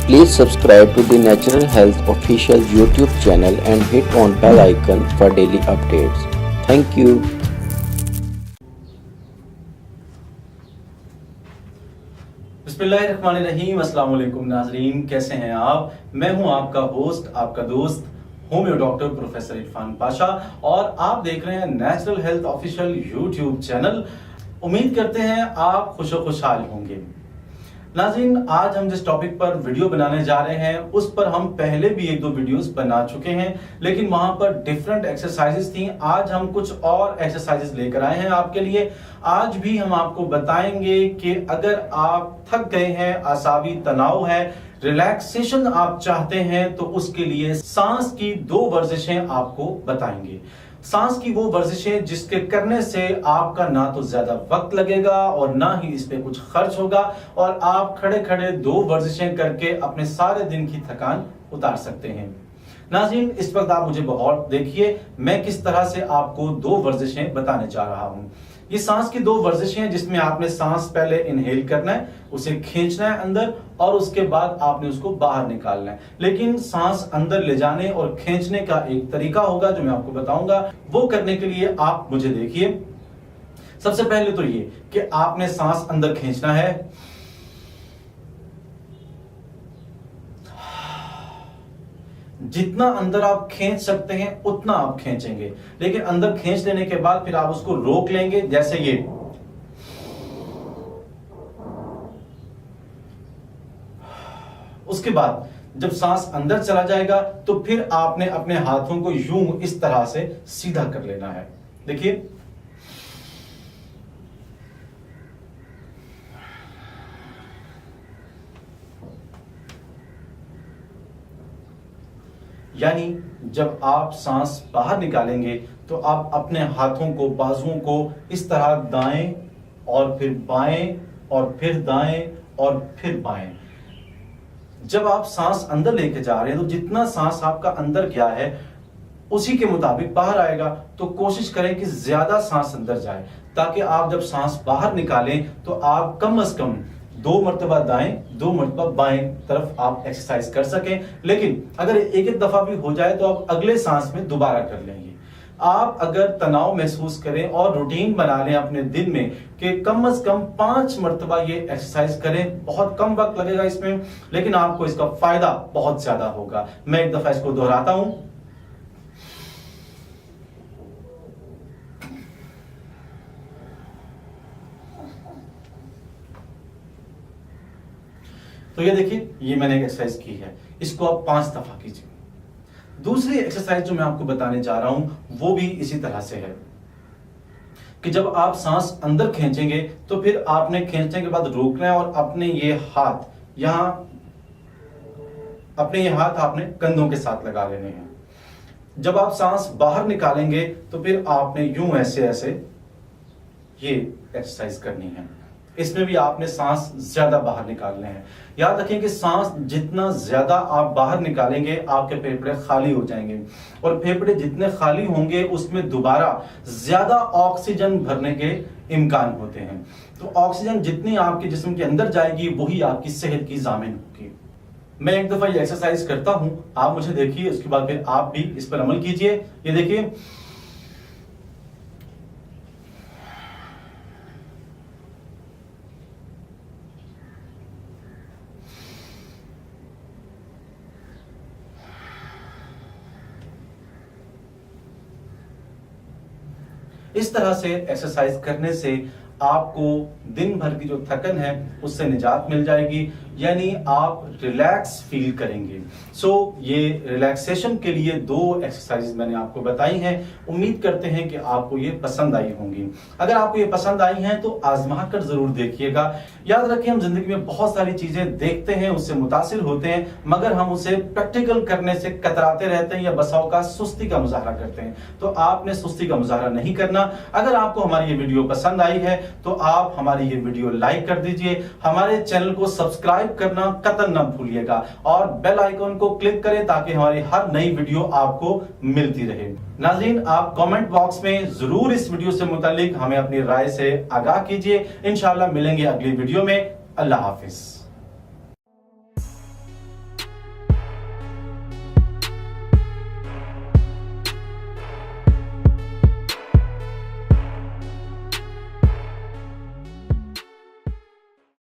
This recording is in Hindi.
Please subscribe to the Natural Health official YouTube channel and hit on bell icon for daily updates. Thank you. बिस्मिल्लाहिर्रहमानिर्रहीम। अस्सलाम वालेकुम नाज़रीन, कैसे हैं आप? मैं हूं आपका होस्ट, आपका दोस्त homeo doctor professor Irfan Pasha और आप देख रहे हैं natural health official YouTube channel. उम्मीद करते हैं आप खुशहाल होंगे। नाज़रीन, आज हम जिस टॉपिक पर वीडियो बनाने जा रहे हैं उस पर हम पहले भी एक दो वीडियोस बना चुके हैं, लेकिन वहां पर डिफरेंट एक्सरसाइजेस थी। आज हम कुछ और एक्सरसाइजेस लेकर आए हैं आपके लिए। आज भी हम आपको बताएंगे कि अगर आप थक गए हैं, आसाबी तनाव है, रिलैक्सेशन आप चाहते हैं, तो उसके लिए सांस की 2 वर्जिशें आपको बताएंगे। सांस की वो वर्जिशें जिसके करने से आपका ना तो ज्यादा वक्त लगेगा और ना ही इस पे कुछ खर्च होगा और आप खड़े खड़े 2 वर्जिशें करके अपने सारे दिन की थकान उतार सकते हैं। नाज़रीन, इस वक्त आप मुझे बहुत देखिए, मैं किस तरह से आपको 2 वर्जिशें बताने जा रहा हूं। ये सांस की 2 वर्जिशें हैं जिसमें आपने सांस पहले इनहेल करना है, उसे खींचना है अंदर और उसके बाद आपने उसको बाहर निकालना है। लेकिन सांस अंदर ले जाने और खींचने का एक तरीका होगा जो मैं आपको बताऊंगा। वो करने के लिए आप मुझे देखिए। सबसे पहले तो ये कि आपने सांस अंदर खींचना है, जितना अंदर आप खींच सकते हैं उतना आप खींचेंगे, लेकिन अंदर खींच लेने के बाद फिर आप उसको रोक लेंगे, जैसे ये। उसके बाद जब सांस अंदर चला जाएगा तो फिर आपने अपने हाथों को यूं इस तरह से सीधा कर लेना है। देखिए, यानी जब आप सांस बाहर निकालेंगे तो आप अपने हाथों को, बाजुओं को इस तरह दाएं और फिर बाएं और फिर दाएं और फिर बाएं। जब आप सांस अंदर लेके जा रहे हैं तो जितना सांस आपका अंदर गया है उसी के मुताबिक बाहर आएगा। तो कोशिश करें कि ज्यादा सांस अंदर जाए, ताकि आप जब सांस बाहर निकालें तो आप कम से कम 2 मरतबा दाएं, 2 मरतबा बाएं तरफ आप एक्सरसाइज कर सकें। लेकिन अगर एक दफा भी हो जाए तो आप अगले सांस में दोबारा कर लेंगे। आप अगर तनाव महसूस करें और रूटीन बना लें अपने दिन में कि कम से कम 5 मरतबा ये एक्सरसाइज करें, बहुत कम वक्त लगेगा इसमें, लेकिन आपको इसका फायदा बहुत ज्यादा होगा। मैं एक दफा इसको दोहराता हूं। तो ये देखिए, ये मैंने एक एक्सरसाइज की है, इसको आप 5 दफा कीजिए। दूसरी एक्सरसाइज जो मैं आपको बताने जा रहा हूं वो भी इसी तरह से है कि जब आप सांस अंदर खींचेंगे तो फिर आपने खींचने के बाद रोकना है और अपने ये हाथ आपने कंधों के साथ लगा लेने हैं। जब आप सांस बाहर निकालेंगे तो फिर आपने यूं ऐसे ये एक्सरसाइज करनी है। इसमें भी आपने सांस ज्यादा बाहर निकालने हैं। याद रखें कि सांस जितना ज्यादा आप बाहर निकालेंगे आपके फेफड़े खाली हो जाएंगे और फेफड़े जितने खाली होंगे उसमें दोबारा ज्यादा ऑक्सीजन भरने के इम्कान होते हैं। तो ऑक्सीजन जितनी आपके जिस्म के अंदर जाएगी वही आपकी सेहत की जामिन होगी। मैं एक दफा ये एक्सरसाइज करता हूं, आप मुझे देखिए, उसके बाद फिर आप भी इस पर अमल कीजिए। ये देखिए, इस तरह से एक्सरसाइज करने से आपको दिन भर की जो थकन है उससे निजात मिल जाएगी, यानी आप रिलैक्स फील करेंगे। ये रिलैक्सेशन के लिए 2 एक्सरसाइज मैंने आपको बताई हैं। उम्मीद करते हैं कि आपको ये पसंद आई होंगी। अगर आपको ये पसंद आई हैं तो आजमा कर जरूर देखिएगा। याद रखिए, हम जिंदगी में बहुत सारी चीजें देखते हैं, उससे मुतासिर होते हैं, मगर हम उसे प्रैक्टिकल करने से कतराते रहते हैं या बसाव का सुस्ती का मुजाहरा करते हैं। तो आपने सुस्ती का मुजाहरा नहीं करना। अगर आपको हमारी ये वीडियो पसंद आई है तो आप हमारी ये वीडियो लाइक कर दीजिए, हमारे चैनल को सब्सक्राइब करना कतई न भूलिएगा और बेल आइकन को क्लिक करें ताकि हमारी हर नई वीडियो आपको मिलती रहे। नाज़रीन, आप कमेंट बॉक्स में जरूर इस वीडियो से मुतालिक हमें अपनी राय से आगाह कीजिए। इंशाअल्लाह मिलेंगे अगली वीडियो में। अल्लाह हाफिज।